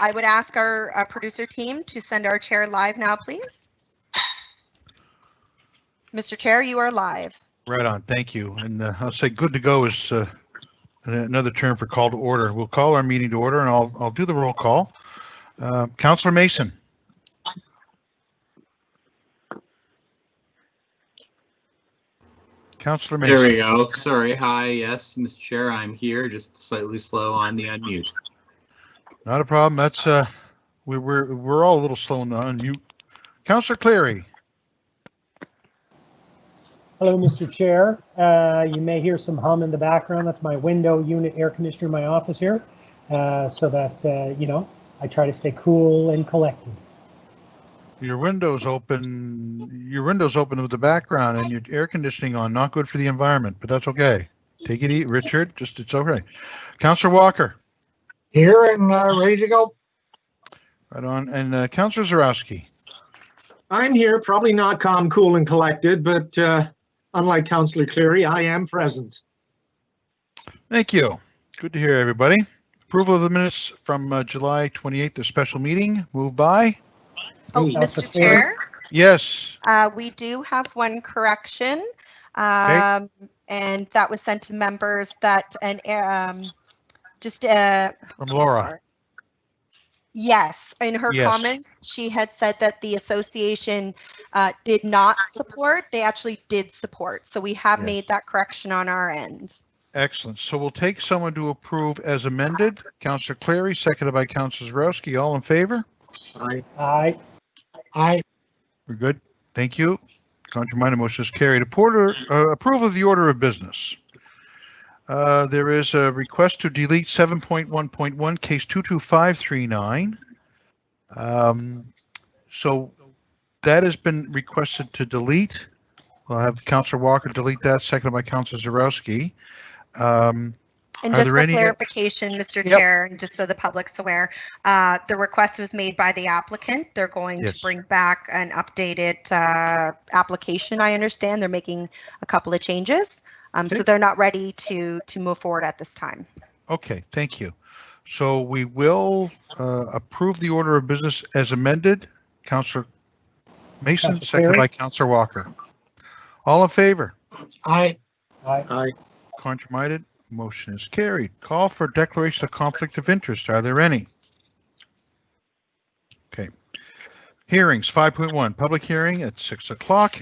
I would ask our producer team to send our chair live now, please. Mr. Chair, you are live. Right on. Thank you. And I'll say good to go is another term for call to order. We'll call our meeting to order, and I'll do the roll call. Councillor Mason. Councillor Mason. There we go. Sorry. Hi. Yes, Mr. Chair, I'm here. Just slightly slow on the unmute. Not a problem. That's we're all a little slow on the unmute. Councillor Cleary. Hello, Mr. Chair. You may hear some hum in the background. That's my window unit air conditioner in my office here, so that you know, I try to stay cool and collected. Your window's open. Your window's open with the background and your air conditioning on. Not good for the environment, but that's okay. Take it easy, Richard. Just it's okay. Councillor Walker. Here and ready to go. Right on. And Councillor Zarowski. I'm here, probably not calm, cool, and collected, but unlike Councillor Cleary, I am present. Thank you. Good to hear, everybody. Approval of the minutes from July 28th, the special meeting. Moved by. Oh, Mr. Chair. Yes. We do have one correction, okay. And that was sent to members. That from Laura. Sorry. Yes, in her comments, she had said that the association did not support. They actually did support. So we have made that correction on our end. Excellent. So we'll take someone to approve as amended. Councillor Cleary, seconded by Councillor Zarowski. All in favor? Aye. Aye. Aye. We're good. Thank you. Contrary motion is carried. Approval of the order of business. There is a request to delete 7.1.1 case 22539. So that has been requested to delete. We'll have Councillor Walker delete that, seconded by Councillor Zarowski. And just for clarification, Mr. Chair, and just so the public's aware, the request was made by the applicant. They're going to bring back an updated application. I understand they're making a couple of changes. So they're not ready to move forward at this time. Okay, thank you. So we will approve the order of business as amended. Councillor Mason, seconded by Councillor Walker. All in favor? Aye. Aye. Aye. Contrary-minded? Motion is carried. Call for declaration of conflict of interest. Are there any? Okay. Hearings 5.1, public hearing at 6 o'clock.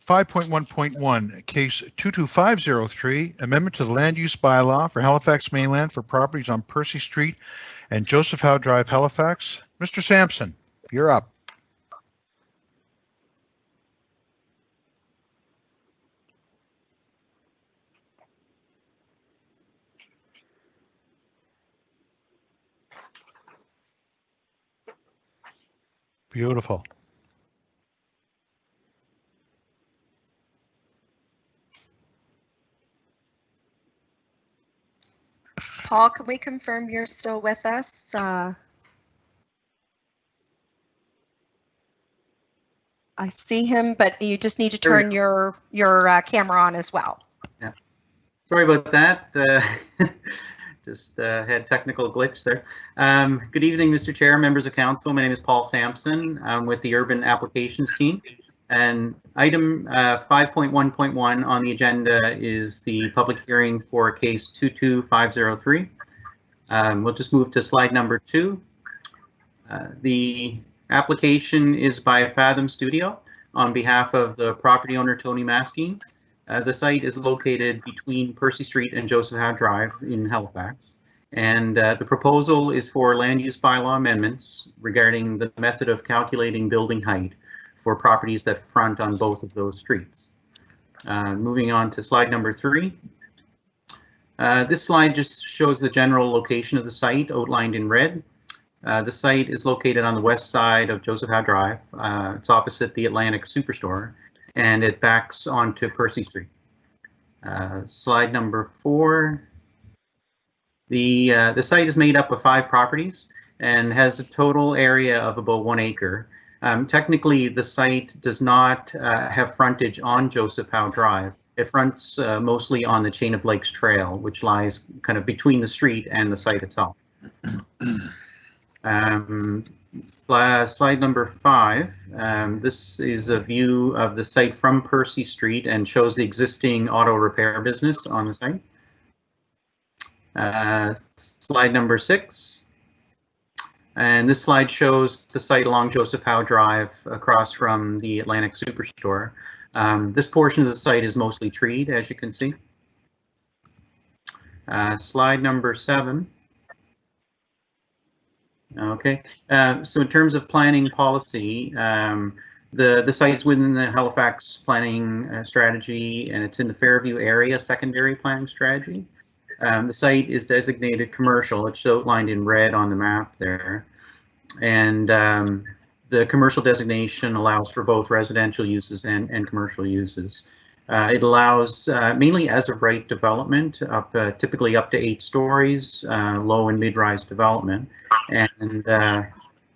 5.1.1, case 22503, amendment to the land use bylaw for Halifax mainland for properties on Percy Street and Joseph Howe Drive, Halifax. Mr. Sampson, you're up. Beautiful. Paul, can we confirm you're still with us? I see him, but you just need to turn your camera on as well. Yeah. Sorry about that. Just had technical glitch there. Good evening, Mr. Chair, members of council. My name is Paul Sampson. I'm with the Urban Applications team. And item 5.1.1 on the agenda is the public hearing for case 22503. We'll just move to slide number 2. The application is by Fathom Studio on behalf of the property owner Tony Maskeen. The site is located between Percy Street and Joseph Howe Drive in Halifax. And the proposal is for land use bylaw amendments regarding the method of calculating building height for properties that front on both of those streets. Moving on to slide number 3. This slide just shows the general location of the site outlined in red. The site is located on the west side of Joseph Howe Drive. It's opposite the Atlantic Superstore, and it backs onto Percy Street. Slide number 4. The site is made up of 5 properties and has a total area of about 1 acre. Technically, the site does not have frontage on Joseph Howe Drive. It fronts mostly on the Chain of Lakes Trail, which lies kind of between the street and the site itself. Slide number 5. This is a view of the site from Percy Street and shows the existing auto repair business on the site. Slide number 6. And this slide shows the site along Joseph Howe Drive across from the Atlantic Superstore. This portion of the site is mostly treed, as you can see. Slide number 7. Okay, so in terms of planning policy, the site is within the Halifax planning strategy, and it's in the Fairview area secondary planning strategy. The site is designated commercial. It's outlined in red on the map there. And the commercial designation allows for both residential uses and commercial uses. It allows mainly as of right development, typically up to 8 stories, low and mid-rise development. And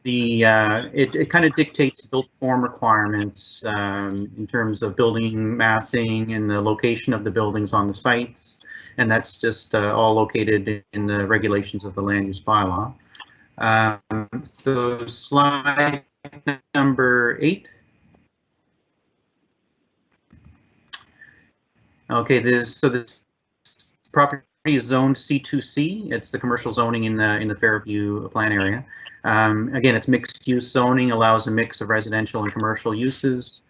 it kind of dictates built form requirements in terms of building massing and the location of the buildings on the sites. And that's just all located in the regulations of the land use bylaw. So slide number 8. Okay, this property is zoned C2C. It's the commercial zoning in the Fairview plan area. Again, it's mixed use zoning, allows a mix of residential and commercial uses.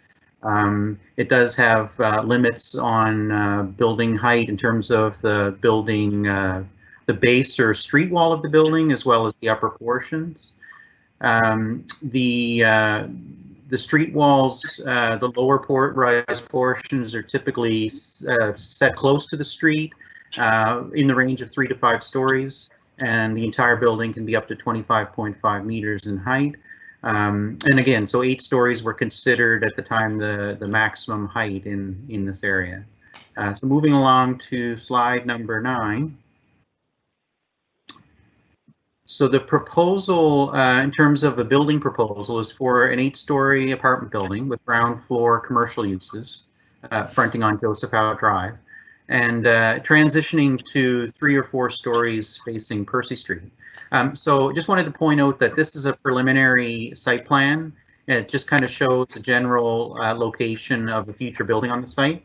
It does have limits on building height in terms of the building, the base or street wall of the building, as well as the upper portions. The street walls, the lower rise portions are typically set close to the street in the range of 3 to 5 stories, and the entire building can be up to 25.5 meters in height. And again, so 8 stories were considered at the time the maximum height in this area. So moving along to slide number 9. So the proposal in terms of a building proposal is for an 8-story apartment building with ground floor commercial uses fronting on Joseph Howe Drive, and transitioning to 3 or 4 stories facing Percy Street. So just wanted to point out that this is a preliminary site plan. It just kind of shows the general location of the future building on the site.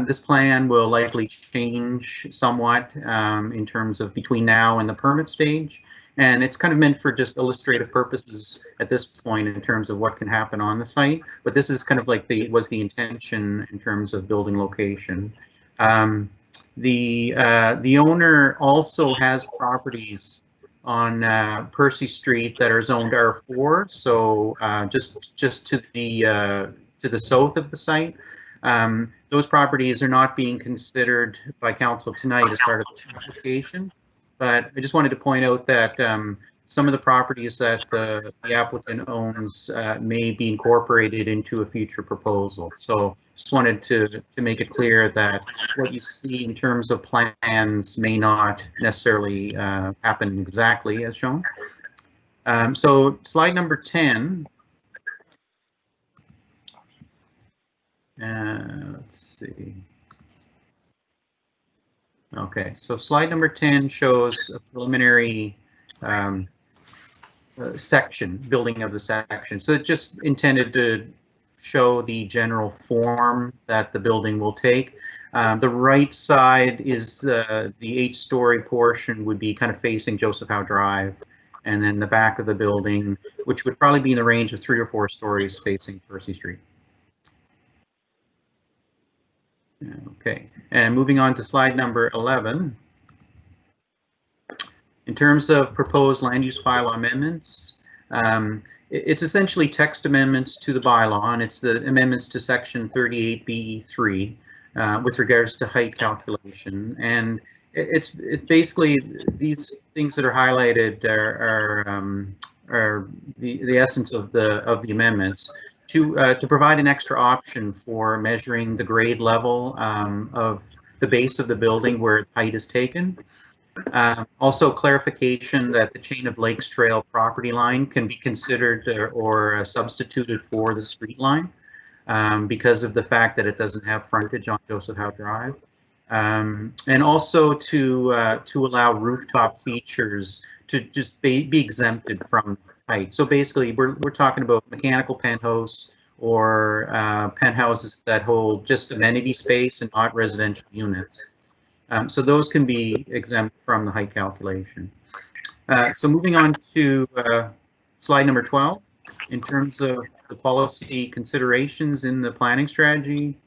This plan will likely change somewhat in terms of between now and the permit stage. And it's kind of meant for just illustrative purposes at this point in terms of what can happen on the site. But this is kind of like was the intention in terms of building location. The owner also has properties on Percy Street that are zoned R4, so just to the south of the site. Those properties are not being considered by council tonight as part of this application, but I just wanted to point out that some of the properties that the applicant owns may be incorporated into a future proposal. So just wanted to make it clear that what you see in terms of plans may not necessarily happen exactly as shown. So slide number 10. Let's see. Okay, so slide number 10 shows a preliminary section, building of the section. So it's just intended to show the general form that the building will take. The right side is the 8-story portion would be kind of facing Joseph Howe Drive, and then the back of the building, which would probably be in the range of 3 or 4 stories facing Percy Street. Okay, and moving on to slide number 11. In terms of proposed land use bylaw amendments, it's essentially text amendments to the bylaw, and it's the amendments to section 38BE3 with regards to height calculation. And it's basically these things that are highlighted are the essence of the amendments. To provide an extra option for measuring the grade level of the base of the building where height is taken. Also clarification that the Chain of Lakes Trail property line can be considered or substituted for the street line because of the fact that it doesn't have frontage on Joseph Howe Drive. And also to allow rooftop features to just be exempted from height. So basically, we're talking about mechanical penthouse or penthouses that hold just amenity space and not residential units. So those can be exempt from the height calculation. So moving on to slide number 12, in terms of the policy considerations in the planning strategy.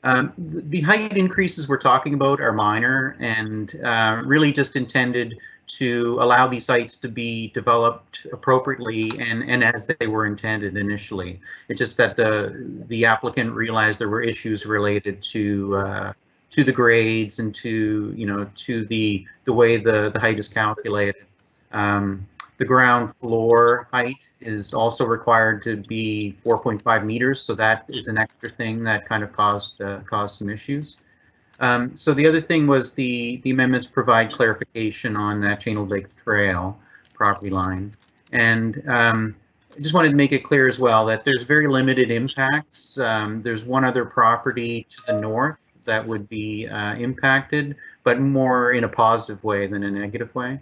The height increases we're talking about are minor and really just intended to allow these sites to be developed appropriately and as they were intended initially. It's just that the applicant realized there were issues related to the grades and to the way the height is calculated. The ground floor height is also required to be 4.5 meters, so that is an extra thing that kind of caused some issues. So the other thing was the amendments provide clarification on that Chain of Lakes Trail property line, and I just wanted to make it clear as well that there's very limited impacts. There's one other property to the north that would be impacted, but more in a positive way than a negative way.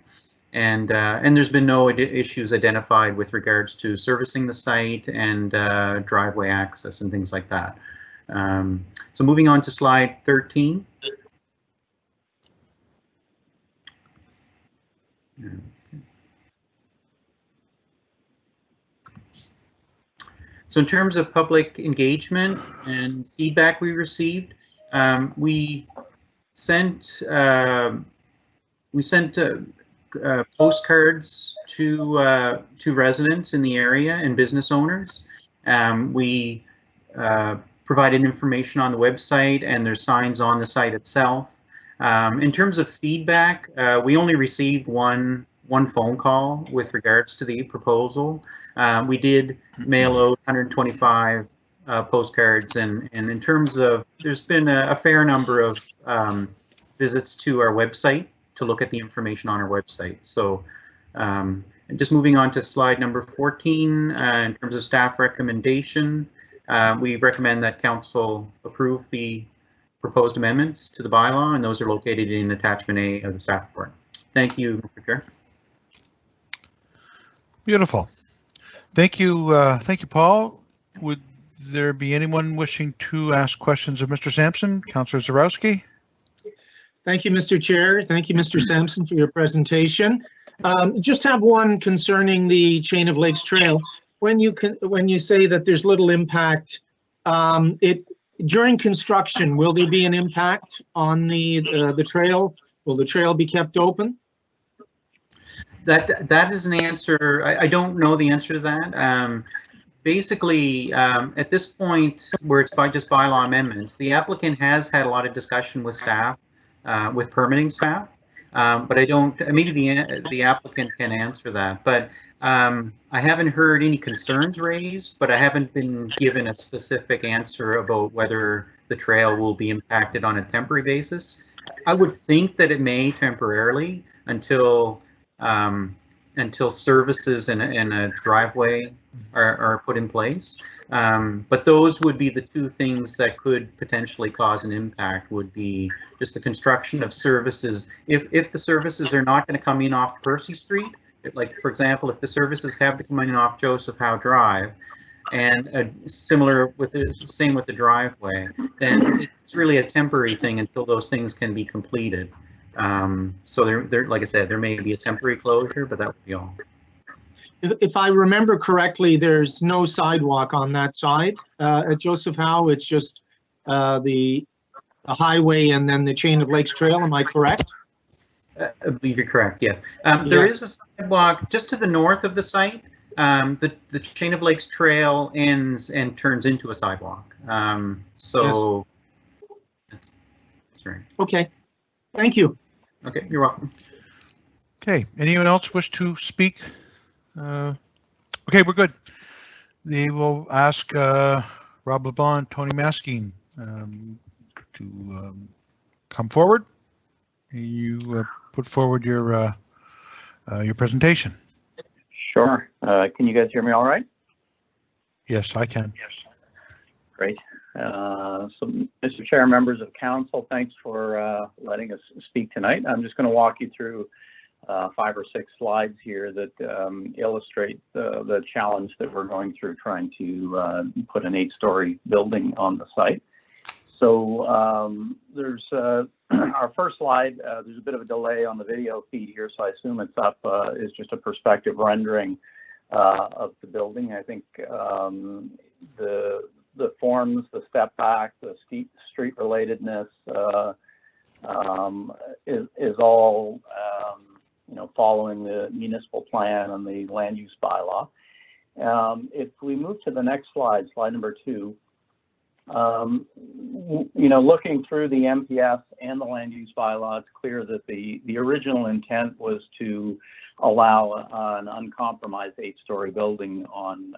And there's been no issues identified with regards to servicing the site and driveway access and things like that. So moving on to slide 13. So in terms of public engagement and feedback we received, we sent postcards to residents in the area and business owners. We provided information on the website, and there's signs on the site itself. In terms of feedback, we only received one phone call with regards to the proposal. We did mail out 125 postcards, and in terms of, there's been a fair number of visits to our website to look at the information on our website. So just moving on to slide number 14, in terms of staff recommendation, we recommend that council approve the proposed amendments to the bylaw, and those are located in attachment A of the staff report. Thank you, Mr. Chair. Beautiful. Thank you, Paul. Would there be anyone wishing to ask questions of Mr. Sampson? Councillor Zarowski? Thank you, Mr. Chair. Thank you, Mr. Sampson, for your presentation. Just have one concerning the Chain of Lakes Trail. When you say that there's little impact, during construction, will there be an impact on the trail? Will the trail be kept open? That is an answer. I don't know the answer to that. Basically, at this point, where it's just bylaw amendments, the applicant has had a lot of discussion with staff, with permitting staff, but I don't. Maybe the applicant can answer that. But I haven't heard any concerns raised, but I haven't been given a specific answer about whether the trail will be impacted on a temporary basis. I would think that it may temporarily until services and a driveway are put in place. But those would be the two things that could potentially cause an impact, would be just the construction of services. If the services are not going to come in off Percy Street, like for example, if the services have to come in off Joseph Howe Drive, and similar with the same with the driveway, then it's really a temporary thing until those things can be completed. So there, like I said, there may be a temporary closure, but that would be all. If I remember correctly, there's no sidewalk on that side at Joseph Howe. It's just the highway and then the Chain of Lakes Trail. Am I correct? I believe you're correct, yes. There is a sidewalk just to the north of the site. The Chain of Lakes Trail ends and turns into a sidewalk. So, yes. That's right. Okay, thank you. Okay, you're welcome. Okay, anyone else wish to speak? Okay, we're good. They will ask Rob LeBlanc, Tony Maskeen to come forward. You put forward your presentation. Sure. Can you guys hear me all right? Yes, I can. Yes. Great. So, Mr. Chair, members of council, thanks for letting us speak tonight. I'm just going to walk you through 5 or 6 slides here that illustrate the challenge that we're going through trying to put an 8-story building on the site. So there's our first slide. There's a bit of a delay on the video feed here, so I assume it's up. Is just a perspective rendering of the building. I think the forms, the step back, the street relatedness is all following the municipal plan and the land use bylaw. If we move to the next slide, slide number 2, looking through the MPS and the land use bylaw, it's clear that the original intent was to allow an uncompromised 8-story building on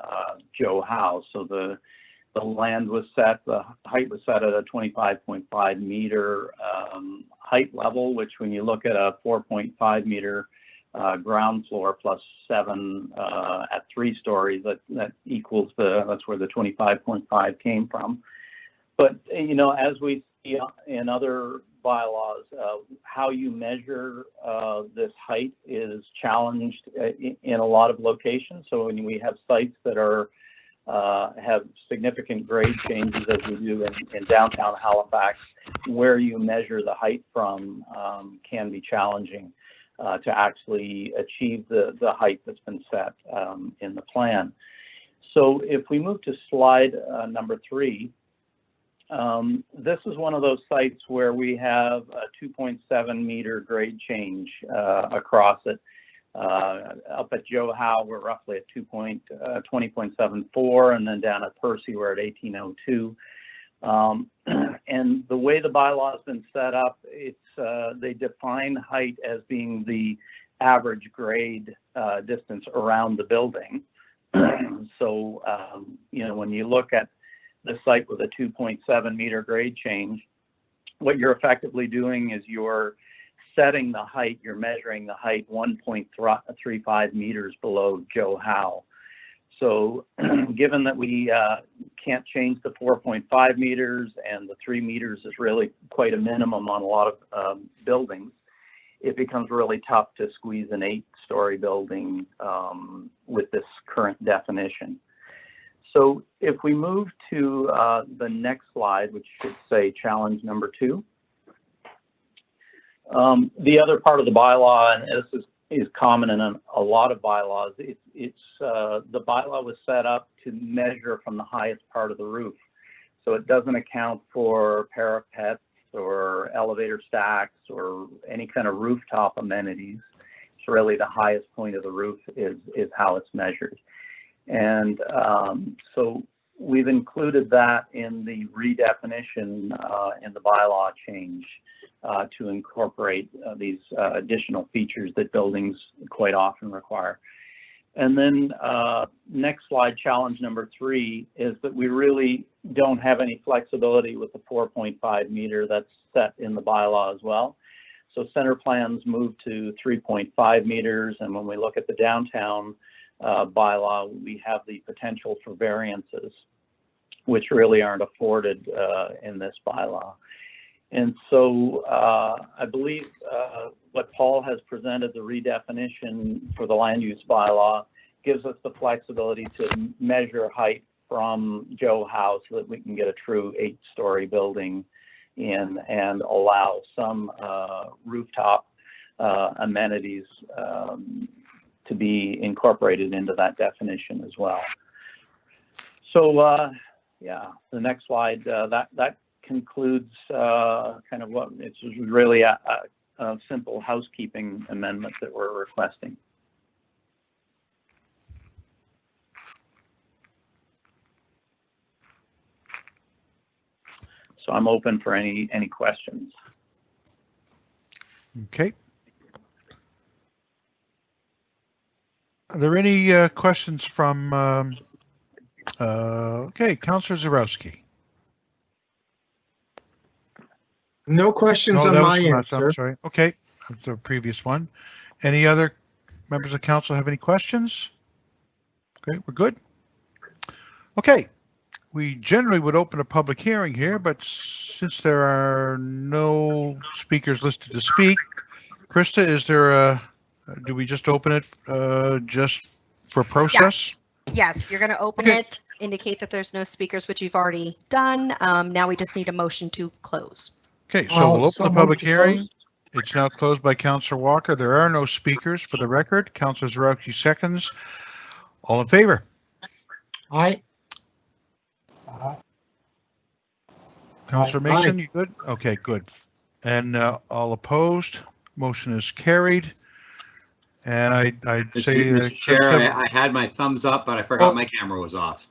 Joe Howe. So the land was set, the height was set at a 25.5 meter height level, which when you look at a 4.5 meter ground floor plus 7 at 3 stories, that equals that's where the 25.5 came from. But, as we see in other bylaws, how you measure this height is challenged in a lot of locations. So when we have sites that have significant grade changes, as we do in downtown Halifax, where you measure the height from can be challenging to actually achieve the height that's been set in the plan. So if we move to slide number 3, this is one of those sites where we have a 2.7 meter grade change across it. Up at Joe Howe, we're roughly at 20.74, and then down at Percy, we're at 1802. And the way the bylaw has been set up, they define height as being the average grade distance around the building. So, when you look at the site with a 2.7 meter grade change, what you're effectively doing is you're setting the height, you're measuring the height 1.35 meters below Joe Howe. So given that we can't change the 4.5 meters and the 3 meters is really quite a minimum on a lot of buildings, it becomes really tough to squeeze an 8-story building with this current definition. So if we move to the next slide, which should say challenge number 2. The other part of the bylaw, and this is common in a lot of bylaws, the bylaw was set up to measure from the highest part of the roof. So it doesn't account for parapets or elevator stacks or any kind of rooftop amenities. It's really the highest point of the roof is how it's measured. And so we've included that in the redefinition in the bylaw change to incorporate these additional features that buildings quite often require. And then next slide, challenge number 3, is that we really don't have any flexibility with the 4.5 meter that's set in the bylaw as well. So center plans move to 3.5 meters, and when we look at the downtown bylaw, we have the potential for variances, which really aren't afforded in this bylaw. And so I believe what Paul has presented, the redefinition for the land use bylaw, gives us the flexibility to measure height from Joe Howe so that we can get a true 8-story building in and allow some rooftop amenities to be incorporated into that definition as well. So yeah, the next slide, that concludes kind of what it's really a simple housekeeping amendment that we're requesting. So I'm open for any questions. Okay. Are there any questions from, okay, Councillor Zarowski? No questions on my end, sir. I'm sorry. Okay, the previous one. Any other members of council have any questions? Okay, we're good. Okay, we generally would open a public hearing here, but since there are no speakers listed to speak, Krista, is there Do we just open it just for process? Yes, you're going to open Okay. it, indicate that there's no speakers, which you've already done. Now we just need a motion to close. Okay, so we'll open the moved public to hearing. close. It's now closed by Councillor Walker. There are no speakers for the record. Councillor Zarowski seconds. All in favor? Aye. Councillor Aye. Mason, you good? Okay, good. And all opposed? Motion is carried. And I'd say, Mr. Chair, Krista- I had my thumbs up, but I forgot Oh. my camera was off.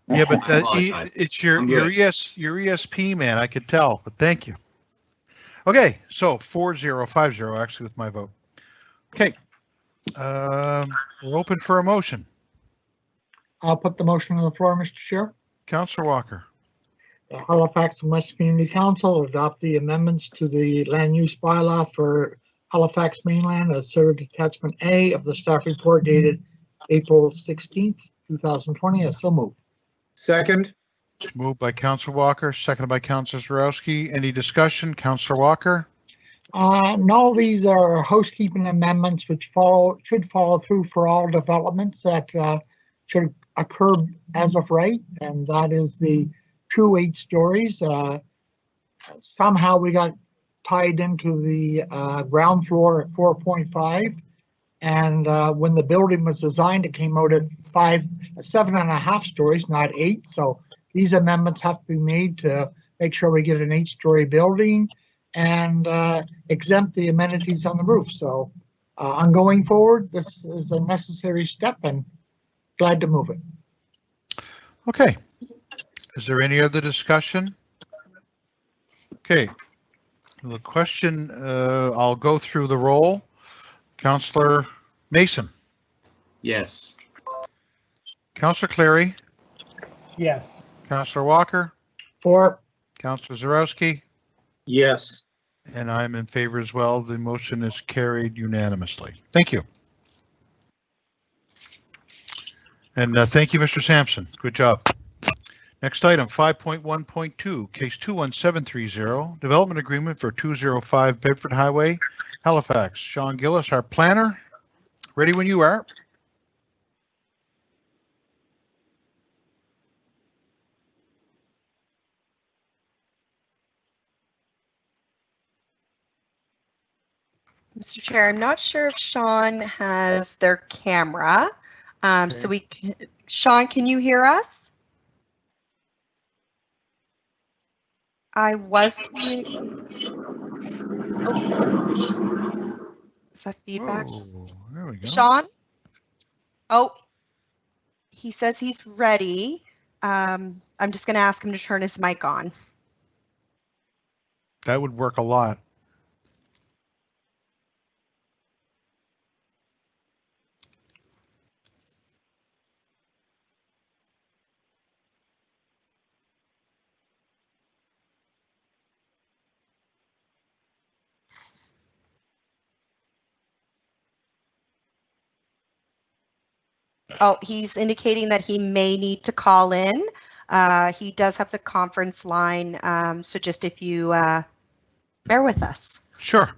yeah, but I apologize. it's your I'm good. your ESP man. I could tell, but thank you. Okay, so 4-0, actually with my vote. Okay, we're open for a motion. I'll put the motion on the floor, Mr. Chair. Councillor Walker. The Halifax and West Community Council adopt the amendments to the land use bylaw for Halifax mainland as served attachment A of the staff report dated April 16th, 2020, as so moved. Second. It's moved by Councillor Walker, seconded by Councillor Zarowski. Any discussion? Councillor Walker? No, these are housekeeping amendments which should follow through for all developments that should occur as of right, and that is the 2 8 stories. Somehow we got tied into the ground floor at 4.5, and when the building was designed, it came out at 7.5 stories, not 8. So these amendments have to be made to make sure we get an 8-story building and exempt the amenities on the roof. So on going forward, this is a necessary step and glad to move it. Okay. Is there any other discussion? Okay. The question, I'll go through the roll. Councillor Mason. Yes. Councillor Clary. Yes. Councillor Walker. For Councillor Zarowski. Yes. And I'm in favor as well. The motion is carried unanimously. Thank you. And thank you, Mr. Sampson. Good job. Next item, 5.1.2, case 21730, development agreement for 205 Bedford Highway, Halifax. Sean Gillis, our planner. Ready when you are. Mr. Chair, I'm not sure if Sean has their camera. So we can, Sean, can you hear us? I was. Oh. Is that feedback? Oh, there we go. Sean? Oh, he says he's ready. I'm just going to ask him to turn his mic on. That would work a lot. Oh, he's indicating that he may need to call in. He does have the conference line, so just if you bear with us. Sure.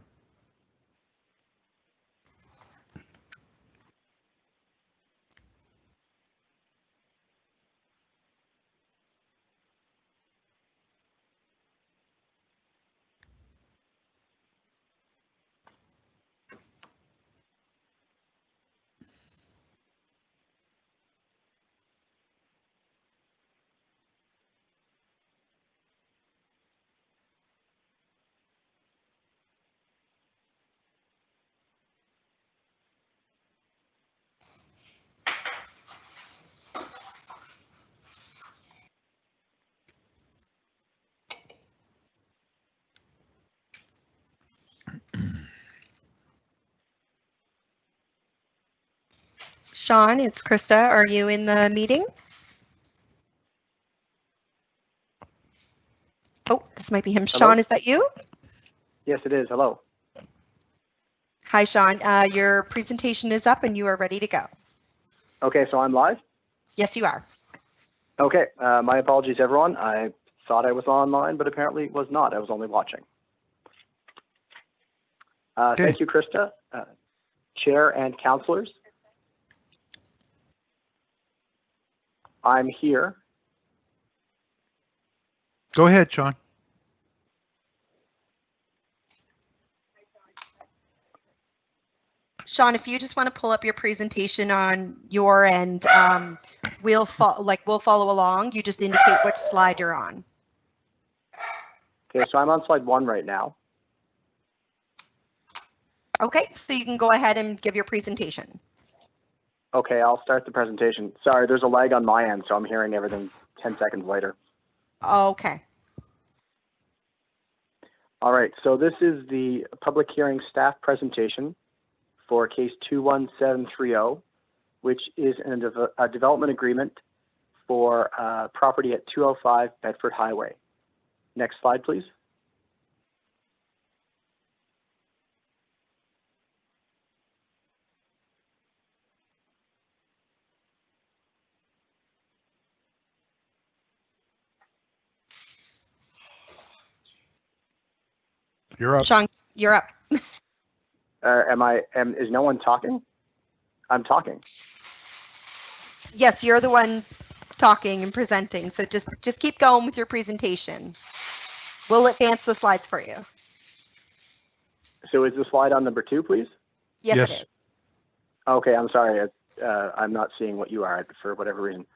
Sean, it's Krista. Are you in the meeting? Oh, this might be him. Hello? Sean, is that you? Yes, it is. Hello. Hi, Sean. Your presentation is up and you are ready to go. Okay, so I'm live? Yes, you are. Okay, my apologies, everyone. I thought I was online, but apparently was not. I was only watching. Okay. Thank you, Krista. Chair and councillors. I'm here. Go ahead, Sean. Sean, if you just want to pull up your presentation on your end, we'll follow along. You just indicate which slide you're on. Okay, so I'm on slide 1 right now. Okay, so you can go ahead and give your presentation. Okay, I'll start the presentation. Sorry, there's a lag on my end, so I'm hearing everything 10 seconds later. Okay. All right, so this is the public hearing staff presentation for case 21730, which is a development agreement for property at 205 Bedford Highway. Next slide, please. You're up. Sean, you're up. Is no one talking? I'm talking. Yes, you're the one talking and presenting, so just keep going with your presentation. We'll advance the slides for you. So is the slide on number 2, please? Yes, Yes. it is. Okay, I'm sorry. I'm not seeing what you are for whatever reason.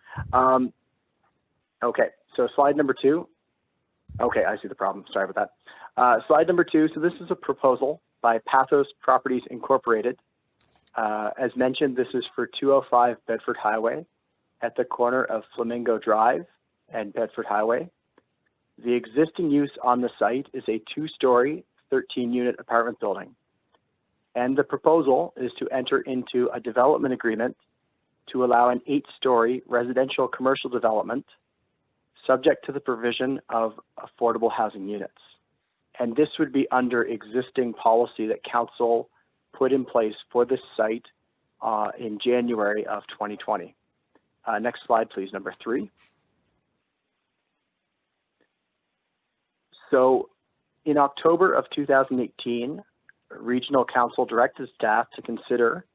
Okay, so slide number 2. Okay, I see the problem. Sorry about that. Slide number 2. So this is a proposal by Pathos Properties Incorporated. As mentioned, this is for 205 Bedford Highway at the corner of Flamingo Drive and Bedford Highway. The existing use on the site is a 2-story, 13-unit apartment building. And the proposal is to enter into a development agreement to allow an 8-story residential commercial development subject to the provision of affordable housing units. And this would be under existing policy that council put in place for this site in January of 2020. Next slide, please, number 3. So in October of 2018, Regional Council directed staff to consider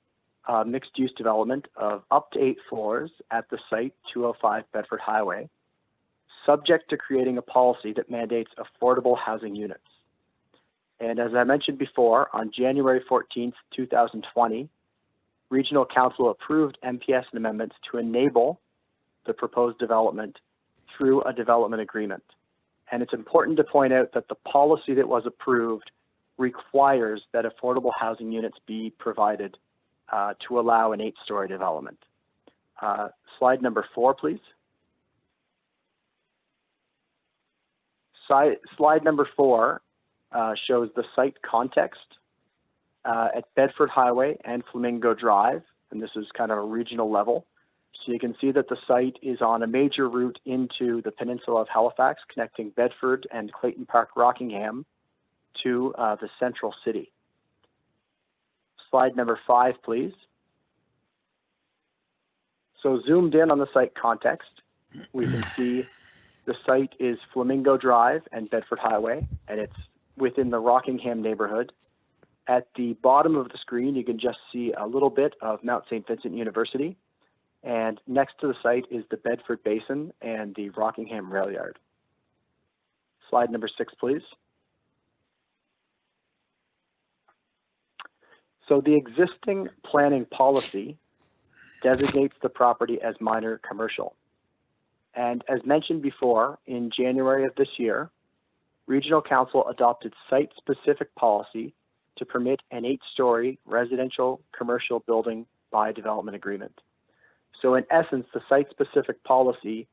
mixed-use development of up to 8 floors at the site 205 Bedford Highway, subject to creating a policy that mandates affordable housing units. And as I mentioned before, on January 14th, 2020, Regional Council approved MPS and amendments to enable the proposed development through a development agreement. And it's important to point out that the policy that was approved requires that affordable housing units be provided to allow an 8-story development. Slide number 4, please. Slide number 4 shows the site context at Bedford Highway and Flamingo Drive, and this is kind of a regional level. So you can see that the site is on a major route into the peninsula of Halifax, connecting Bedford and Clayton Park, Rockingham to the central city. Slide number 5, please. So zoomed in on the site context, we can see the site is Flamingo Drive and Bedford Highway, and it's within the Rockingham neighborhood. At the bottom of the screen, you can just see a little bit of Mount St. Vincent University. And next to the site is the Bedford Basin and the Rockingham Rail Yard. Slide number 6, please. So the existing planning policy designates the property as minor commercial. And as mentioned before, in January of this year, Regional Council adopted site-specific policy to permit an 8-story residential commercial building by development agreement. So in essence, the site-specific policy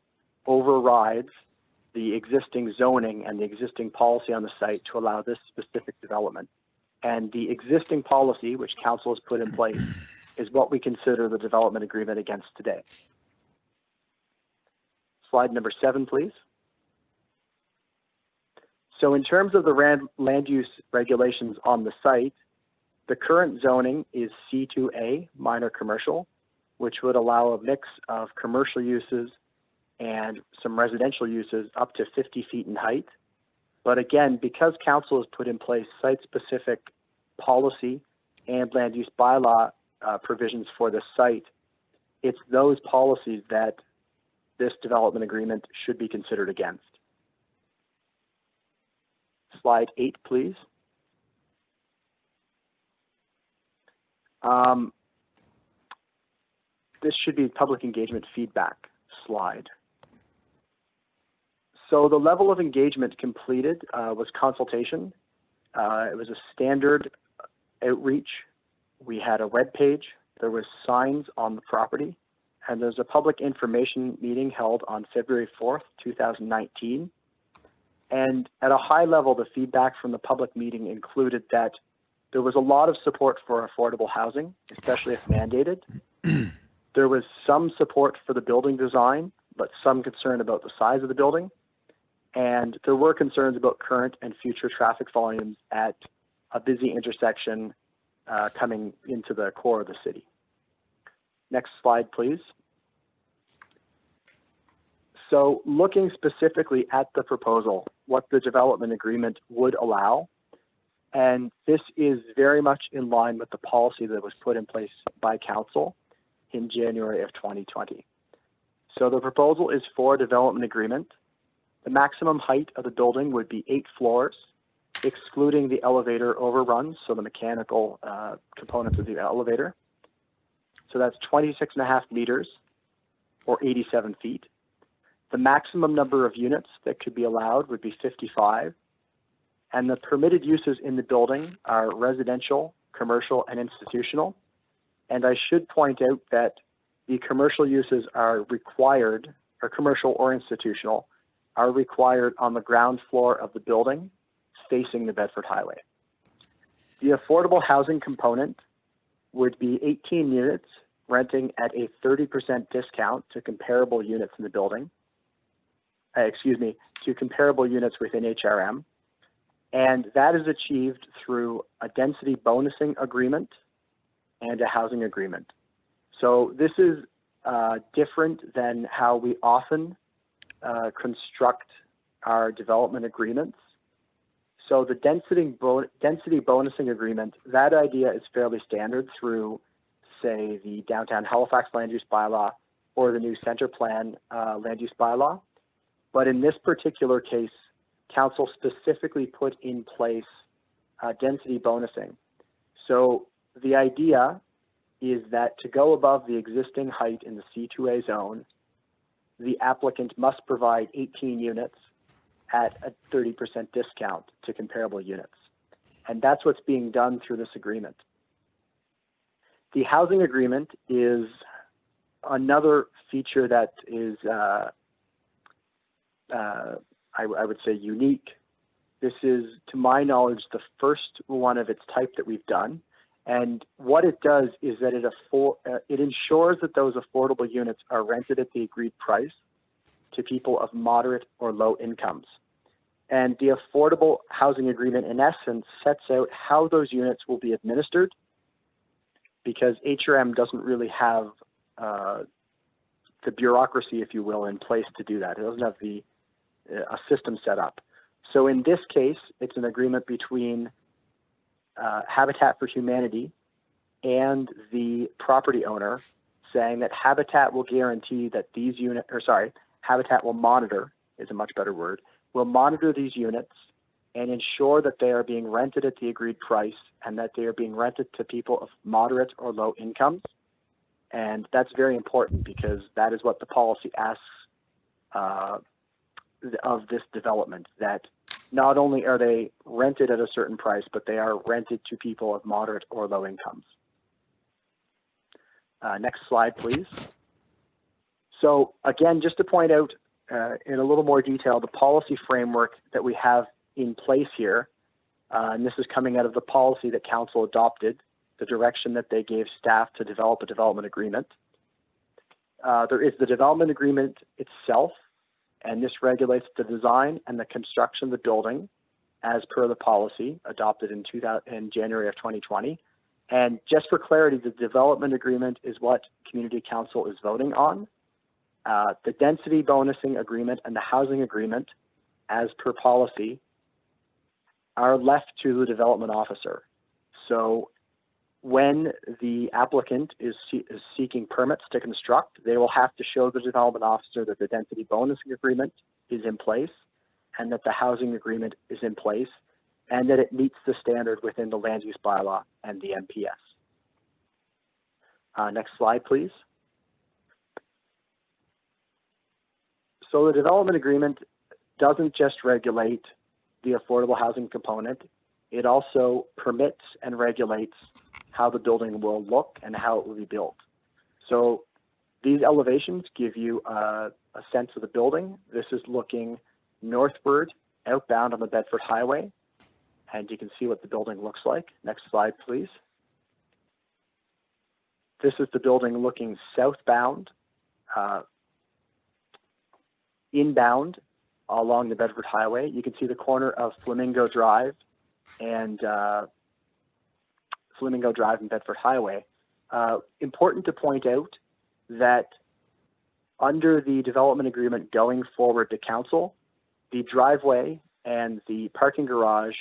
overrides the existing zoning and the existing policy on the site to allow this specific development. And the existing policy, which council has put in place, is what we consider the development agreement against today. Slide number 7, please. So in terms of the land use regulations on the site, the current zoning is C2A, minor commercial, which would allow a mix of commercial uses and some residential uses up to 50 feet in height. But again, because council has put in place site-specific policy and land use bylaw provisions for the site, it's those policies that this development agreement should be considered against. Slide 8, please. This should be public engagement feedback slide. So the level of engagement completed was consultation. It was a standard outreach. We had a web page. There was signs on the property, and there's a public information meeting held on February 4th, 2019. And at a high level, the feedback from the public meeting included that there was a lot of support for affordable housing, especially if mandated. There was some support for the building design, but some concern about the size of the building. And there were concerns about current and future traffic volumes at a busy intersection coming into the core of the city. Next slide, please. So looking specifically at the proposal, what the development agreement would allow, and this is very much in line with the policy that was put in place by council in January of 2020. So the proposal is for a development agreement. The maximum height of the building would be 8 floors, excluding the elevator overruns, so the mechanical components of the elevator. So that's 26.5 meters or 87 feet. The maximum number of units that could be allowed would be 55. And the permitted uses in the building are residential, commercial, and institutional. And I should point out that the commercial uses are required, or commercial or institutional, are required on the ground floor of the building facing the Bedford Highway. The affordable housing component would be 18 units renting at a 30% discount to comparable units in the building. To comparable units within HRM. And that is achieved through a density bonusing agreement and a housing agreement. So this is different than how we often construct our development agreements. So the density bonusing agreement, that idea is fairly standard through, say, the Downtown Halifax land use bylaw or the new center plan land use bylaw. But in this particular case, council specifically put in place density bonusing. So the idea is that to go above the existing height in the C2A zone, the applicant must provide 18 units at a 30% discount to comparable units. And that's what's being done through this agreement. The housing agreement is another feature that is I would say unique. This is, to my knowledge, the first one of its type that we've done. And what it does is that it ensures that those affordable units are rented at the agreed price to people of moderate or low incomes. And the affordable housing agreement, in essence, sets out how those units will be administered, because HRM doesn't really have the bureaucracy, if you will, in place to do that. It doesn't have a system set up. So in this case, it's an agreement between Habitat for Humanity and the property owner, saying that Habitat will guarantee that these units, Habitat will monitor, is a much better word, will monitor these units and ensure that they are being rented at the agreed price and that they are being rented to people of moderate or low incomes. And that's very important because that is what the policy asks of this development, that not only are they rented at a certain price, but they are rented to people of moderate or low incomes. Next slide, please. So again, just to point out in a little more detail, the policy framework that we have in place here, and this is coming out of the policy that council adopted, the direction that they gave staff to develop a development agreement. There is the development agreement itself, and this regulates the design and the construction of the building as per the policy adopted in January of 2020. And just for clarity, the development agreement is what Community Council is voting on. The density bonusing agreement and the housing agreement, as per policy, are left to the development officer. So when the applicant is seeking permits to construct, they will have to show the development officer that the density bonusing agreement is in place and that the housing agreement is in place and that it meets the standard within the land use bylaw and the MPS. Next slide, please. So the development agreement doesn't just regulate the affordable housing component, it also permits and regulates how the building will look and how it will be built. So these elevations give you a sense of the building. This is looking northward, outbound on the Bedford Highway, and you can see what the building looks like. Next slide, please. This is the building looking southbound, inbound along the Bedford Highway. You can see the corner of Flamingo Drive and Bedford Highway. Important to point out that under the development agreement going forward to council, the driveway and the parking garage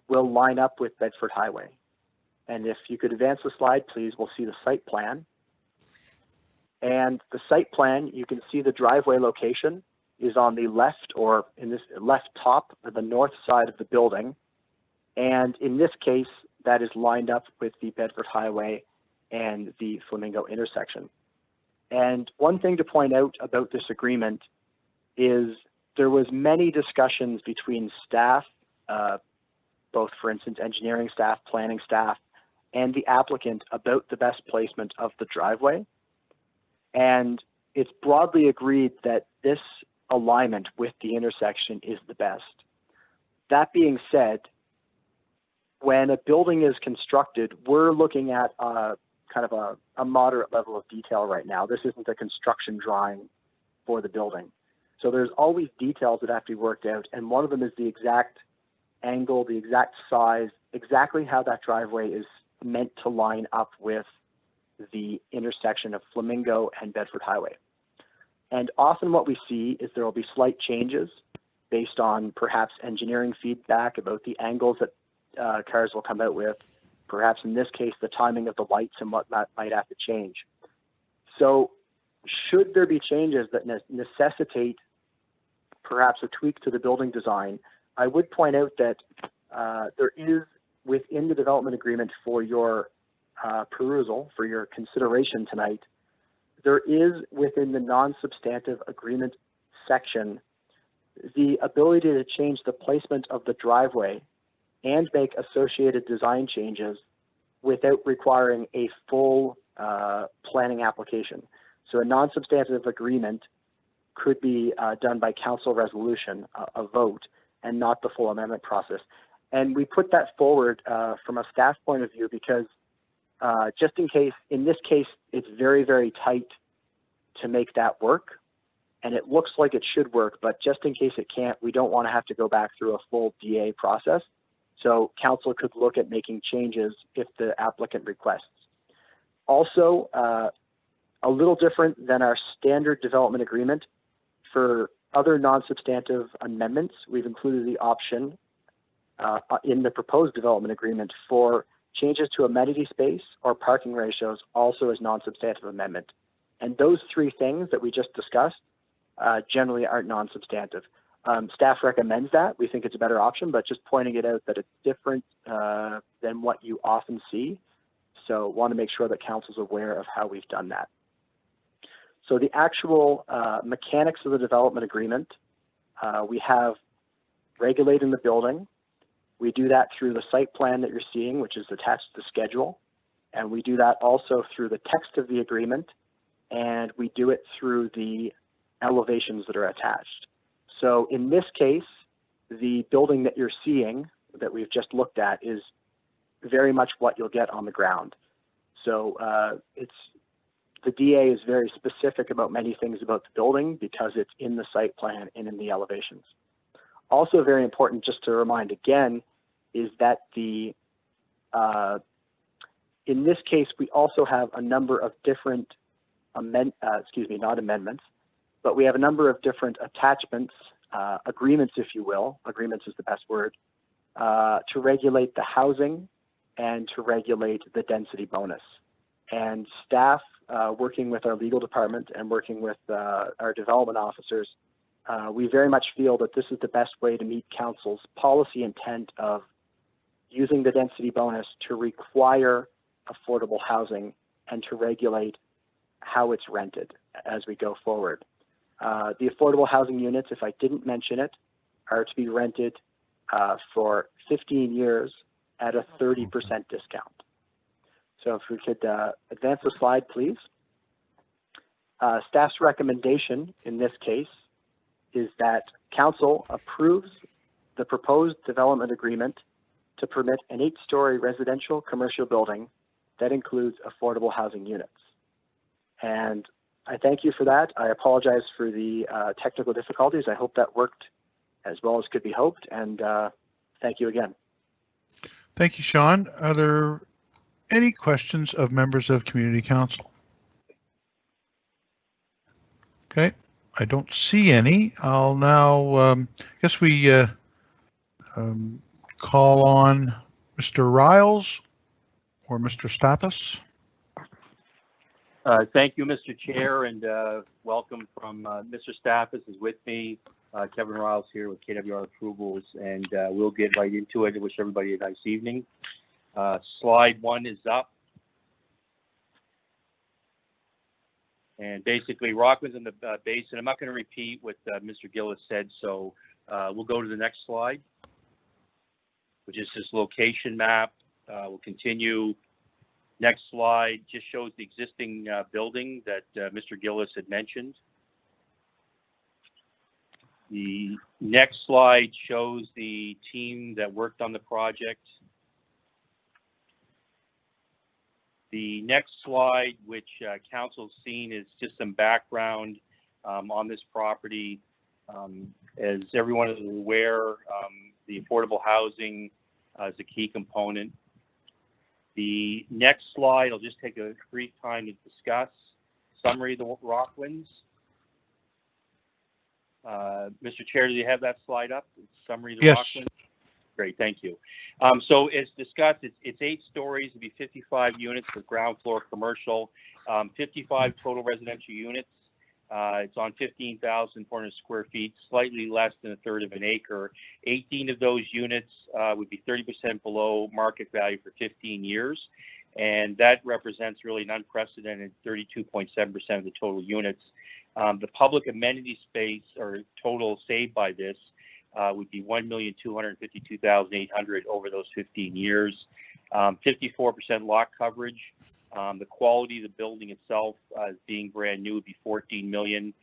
will line up with Bedford Highway. And if you could advance the slide, please, we'll see the site plan. And the site plan, you can see the driveway location is on the left, or in this left top of the north side of the building. And in this case, that is lined up with the Bedford Highway and the Flamingo intersection. And one thing to point out about this agreement is there was many discussions between staff, both, for instance, engineering staff, planning staff, and the applicant about the best placement of the driveway. And it's broadly agreed that this alignment with the intersection is the best. That being said, when a building is constructed, we're looking at kind of a moderate level of detail right now. This isn't a construction drawing for the building. So there's always details that have to be worked out, and one of them is the exact angle, the exact size, exactly how that driveway is meant to line up with the intersection of Flamingo and Bedford Highway. And often what we see is there will be slight changes based on perhaps engineering feedback about the angles that cars will come out with, perhaps in this case, the timing of the lights and what that might have to change. So should there be changes that necessitate perhaps a tweak to the building design, I would point out that there is within the development agreement for your perusal, for your consideration tonight, there is within the non-substantive agreement section the ability to change the placement of the driveway and make associated design changes without requiring a full planning application. So a non-substantive agreement could be done by council resolution, a vote, and not the full amendment process. And we put that forward from a staff point of view because just in case, in this case, it's very, very tight to make that work. And it looks like it should work, but just in case it can't, we don't want to have to go back through a full DA process. So council could look at making changes if the applicant requests. Also, a little different than our standard development agreement, for other non-substantive amendments, we've included the option in the proposed development agreement for changes to amenity space or parking ratios also as non-substantive amendment. And those three things that we just discussed generally aren't non-substantive. Staff recommends that. We think it's a better option, but just pointing it out that it's different than what you often see. So want to make sure that council's aware of how we've done that. So the actual mechanics of the development agreement, we have regulating the building. We do that through the site plan that you're seeing, which is attached to the schedule. And we do that also through the text of the agreement. And we do it through the elevations that are attached. So in this case, the building that you're seeing that we've just looked at is very much what you'll get on the ground. So the DA is very specific about many things about the building because it's in the site plan and in the elevations. Also very important, just to remind again, is that in this case, we also have a number of different not amendments, but we have a number of different attachments, agreements, if you will, agreements is the best word, to regulate the housing and to regulate the density bonus. And staff, working with our legal department and working with our development officers, we very much feel that this is the best way to meet council's policy intent of using the density bonus to require affordable housing and to regulate how it's rented as we go forward. The affordable housing units, if I didn't mention it, are to be rented for 15 years at a 30% discount. So if we could advance the slide, please. Staff's recommendation in this case is that council approves the proposed development agreement to permit an 8-story residential commercial building that includes affordable housing units. And I thank you for that. I apologize for the technical difficulties. I hope that worked as well as could be hoped. And thank you again. Thank you, Sean. Are there any questions of members of Community Council? Okay, I don't see any. I'll now, guess we call on Mr. Riles or Mr. Stappas. Thank you, Mr. Chair, and welcome from Mr. Stappas is with me. Kevin Riles here with KWR Approvals, and we'll get right into it. I wish everybody a nice evening. Slide 1 is up. And basically, Rockland's in the basin. I'm not going to repeat what Mr. Gillis said, so we'll go to the next slide, which is this location map. We'll continue. Next slide just shows the existing building that Mr. Gillis had mentioned. The next slide shows the team that worked on the project. The next slide, which council's seen, is just some background on this property. As everyone is aware, the affordable housing is a key component. The next slide, I'll just take a brief time to discuss. Summary of the Rocklands. Mr. Chair, do you have that slide up? Summary of the Rocklands? Great, thank you. So as discussed, it's 8 stories. It'll be 55 units with ground floor commercial, 55 total residential units. It's on 15,400 square feet, slightly less than a third of an acre. 18 of those units would be 30% below market value for 15 years. And that represents really an unprecedented 32.7% of the total units. The public amenity space or total saved by this would be 1,252,800 over those 15 years. 54% lot coverage. The quality of the building itself, being brand new, would be 14 million.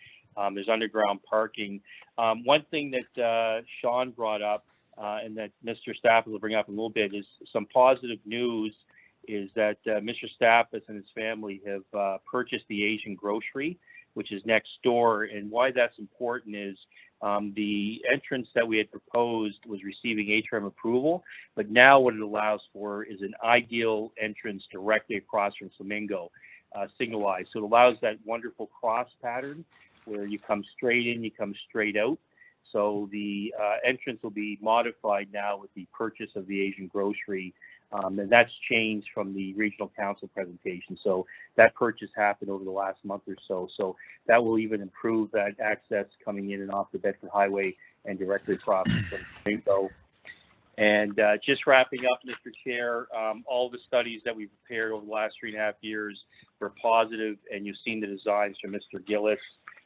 There's underground parking. One thing that Sean brought up and that Mr. Stappas will bring up in a little bit is some positive news is that Mr. Stappas and his family have purchased the Asian grocery, which is next door. And why that's important is the entrance that we had proposed was receiving HRM approval, but now what it allows for is an ideal entrance directly across from Flamingo, signalized. So it allows that wonderful cross pattern where you come straight in, you come straight out. So the entrance will be modified now with the purchase of the Asian grocery. And that's changed from the regional council presentation. So that purchase happened over the last month or so. So that will even improve that access coming in and off the Bedford Highway and directly across from Flamingo. And just wrapping up, Mr. Chair, all the studies that we've prepared over the last 3.5 years were positive, and you've seen the designs from Mr. Gillis.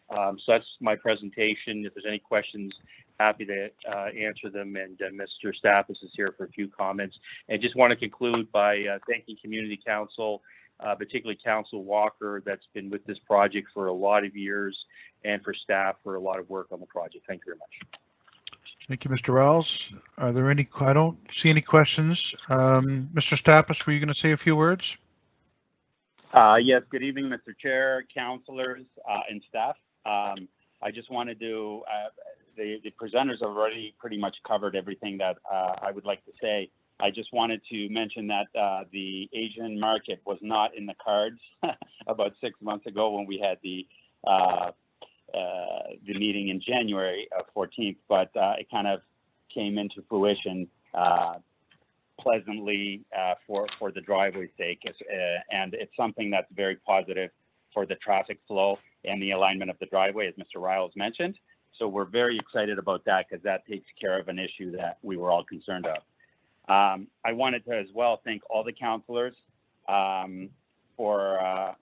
So that's my presentation. If there's any questions, happy to answer them, and Mr. Stappas is here for a few comments. And just want to conclude by thanking Community Council, particularly Council Walker, that's been with this project for a lot of years, and for staff for a lot of work on the project. Thank you very much. Thank you, Mr. Riles. Are there any? I don't see any questions. Mr. Stappas, were you going to say a few words? Yes. Good evening, Mr. Chair, councilors, and staff. I just wanted to. The presenters have already pretty much covered everything that I would like to say. I just wanted to mention that the Asian market was not in the cards about 6 months ago when we had the meeting in January 14th, but it kind of came into fruition pleasantly for the driveway's sake. And it's something that's very positive for the traffic flow and the alignment of the driveway, as Mr. Riles mentioned. So we're very excited about that because that takes care of an issue that we were all concerned of. I wanted to as well thank all the councillors for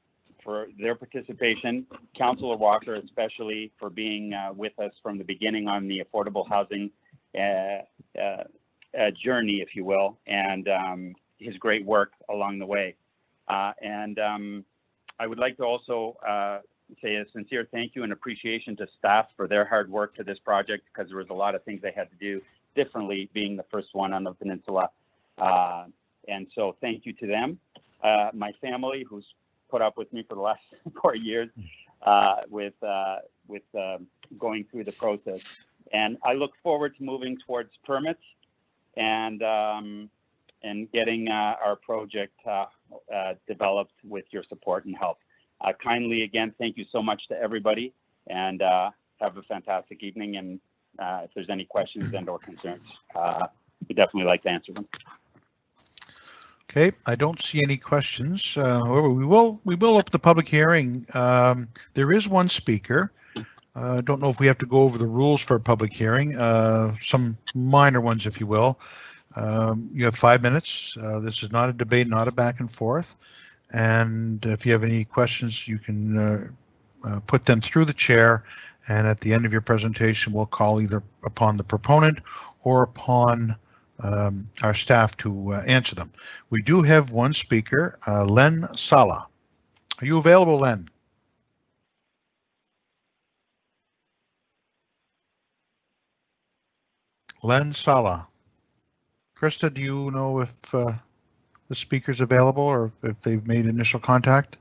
their participation. Councillor Walker especially for being with us from the beginning on the affordable housing journey, if you will, and his great work along the way. I would like to also say a sincere thank you and appreciation to staff for their hard work to this project, because there was a lot of things they had to do differently, being the first one on the peninsula. And so thank you to them. My family, who's put up with me for the last 4 years with going through the process. And I look forward to moving towards permits and getting our project developed with your support and help. Kindly, again, thank you so much to everybody, and have a fantastic evening. And if there's any questions and or concerns, we'd definitely like to answer them. Okay, I don't see any questions. However, we will open the public hearing. There is one speaker. I don't know if we have to go over the rules for a public hearing, some minor ones, if you will. You have 5 minutes. This is not a debate, not a back and forth. And if you have any questions, you can put them through the chair. And at the end of your presentation, we'll call either upon the proponent or upon our staff to answer them. We do have one speaker, Len Sala. Are you available, Len? Len Sala. Krista, do you know if the speaker's available or if they've made initial contact?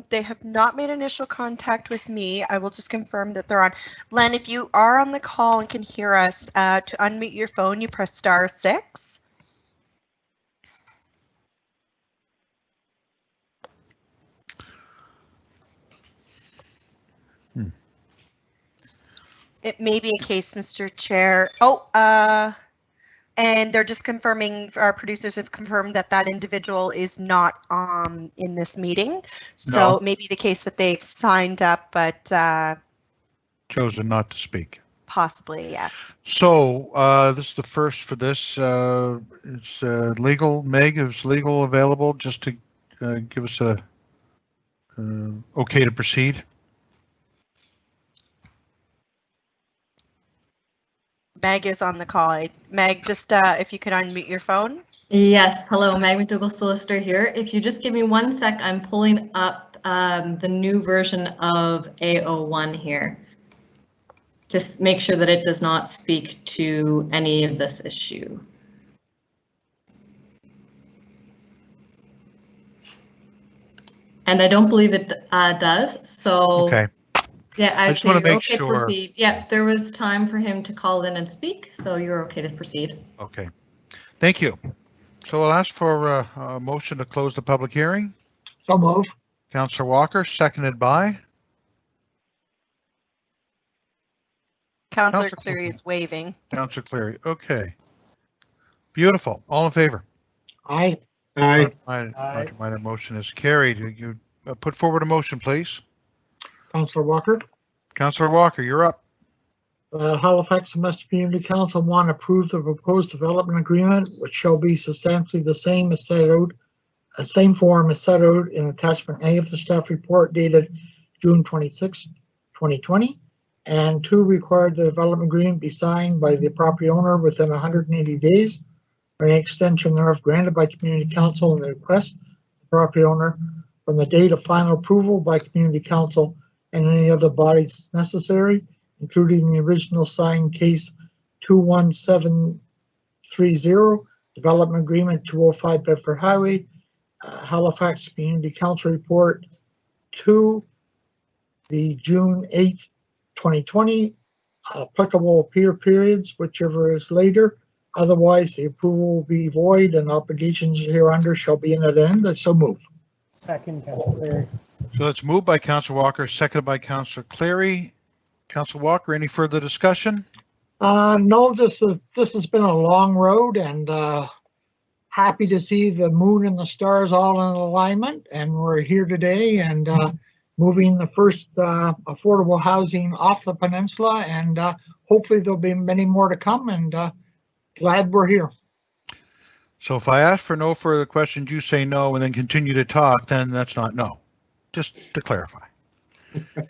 They have not made initial contact with me. I will just confirm that they're on. Len, if you are on the call and can hear us, to unmute your phone, you press *6. It may be a case, Mr. Chair. And they're just confirming, our producers have confirmed that that individual is not in this meeting. So No. it may be the case that they've signed up, but Chosen not to speak. possibly, yes. So this is the first for this. It's legal. Meg, is legal available just to give us a okay to proceed? Meg is on the call. Meg, just if you could unmute your phone. Yes, hello, Meg McDougall Solicitor here. If you just give me 1 sec, I'm pulling up the new version of A01 here. Just make sure that it does not speak to any of this issue. And I don't believe it does, so. Okay. Yeah, I just want to make okay, sure. proceed. Yeah, there was time for him to call in and speak, so you're okay to proceed. Okay. Thank you. So I'll ask for a motion to close the public hearing. So move. Councillor Walker, seconded by? Councillor Cleary is waving. Councillor Cleary. Okay. Beautiful. All in favor? Aye. Aye. My motion is carried. You put forward a motion, please. Councillor Walker. Councillor Walker, you're up. Halifax Domestic Community Council 1 approves the proposed development agreement, which shall be substantially the same as set out, same form as set out in attachment A of the staff report dated June 26, 2020. And 2, required the development agreement be signed by the property owner within 180 days, or an extension thereof granted by Community Council and the request of the property owner from the date of final approval by Community Council and any other bodies necessary, including the original signed case 21730, development agreement 205 Bedford Highway, Halifax Community Council report 2, the June 8th, 2020, applicable appeal periods, whichever is later. Otherwise, the approval will be void and obligations hereunder shall be in at end. I so move. Second, Councillor Cleary. So it's moved by Councillor Walker, seconded by Councillor Cleary. Councillor Walker, any further discussion? No, this has been a long road, and happy to see the moon and the stars all in alignment, and we're here today and moving the first affordable housing off the peninsula, and hopefully there'll be many more to come, and glad we're here. So if I ask for no further questions, you say no and then continue to talk, then that's not no. Just to clarify.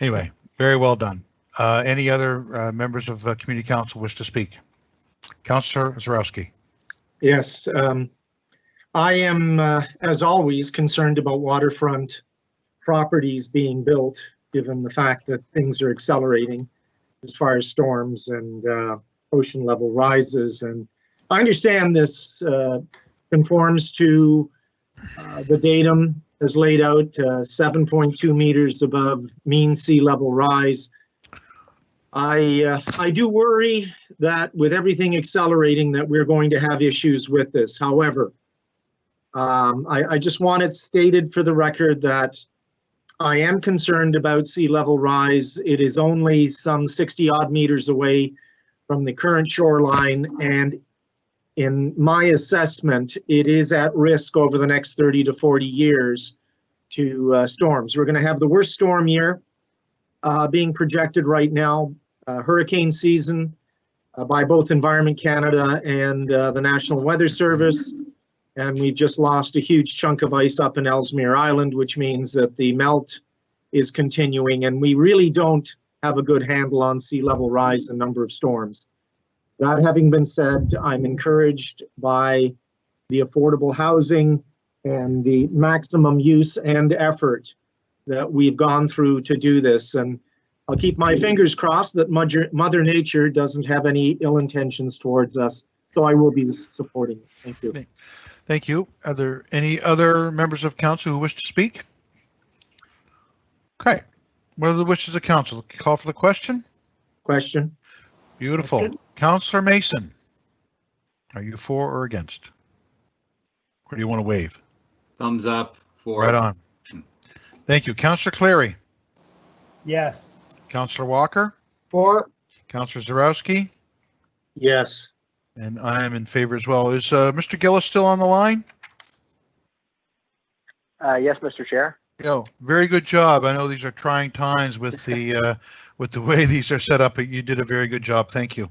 Anyway, very well done. Any other members of Community Council wish to speak? Councillor Zarowski. Yes, I am, as always, concerned about waterfront properties being built, given the fact that things are accelerating as far as storms and ocean level rises. And I understand this conforms to the datum as laid out, 7.2 meters above mean sea level rise. I do worry that with everything accelerating that we're going to have issues with this. However, I just want it stated for the record that I am concerned about sea level rise. It is only some 60 odd meters away from the current shoreline, and in my assessment, it is at risk over the next 30 to 40 years to storms. We're going to have the worst storm year being projected right now, hurricane season by both Environment Canada and the National Weather Service. And we've just lost a huge chunk of ice up in Ellesmere Island, which means that the melt is continuing, and we really don't have a good handle on sea level rise and number of storms. That having been said, I'm encouraged by the affordable housing and the maximum use and effort that we've gone through to do this. And I'll keep my fingers crossed that Mother Nature doesn't have any ill intentions towards us. So I will be supporting it. Thank you. Thank you. Are there any other members of council who wish to speak? Okay. What are the wishes of council? Call for the question? Question. Beautiful. Councillor Mason, are you for or against? Or do you want to waive? Thumbs up for. Right on. Thank you. Councillor Clary. Yes. Councillor Walker. For. Councillor Zarowski. Yes. And I am in favor as well. Is Mr. Gillis still on the line? Yes, Mr. Chair. Yo, very good job. I know these are trying times with the way these are set up, but you did a very good job. Thank you.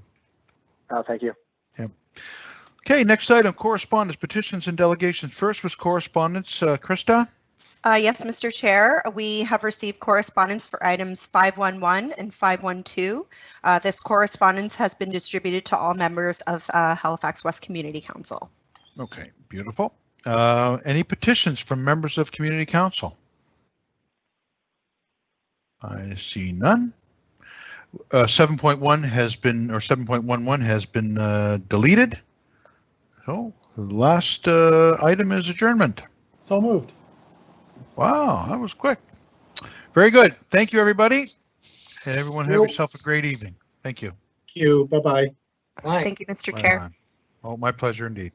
Thank you. Yeah. Okay, next item, correspondence, petitions and delegations. First was correspondence. Krista? Yes, Mr. Chair, we have received correspondence for items 511 and 512. This correspondence has been distributed to all members of Halifax West Community Council. Okay, beautiful. Any petitions from members of Community Council? I see none. 7.1 has been, or 7.11 has been deleted. So the last item is adjournment. So moved. Wow, that was quick. Very good. Thank you, everybody. And everyone have yourself a great evening. Thank you. Thank you. Bye-bye. Bye. Thank you, Mr. Chair. Oh, my pleasure indeed.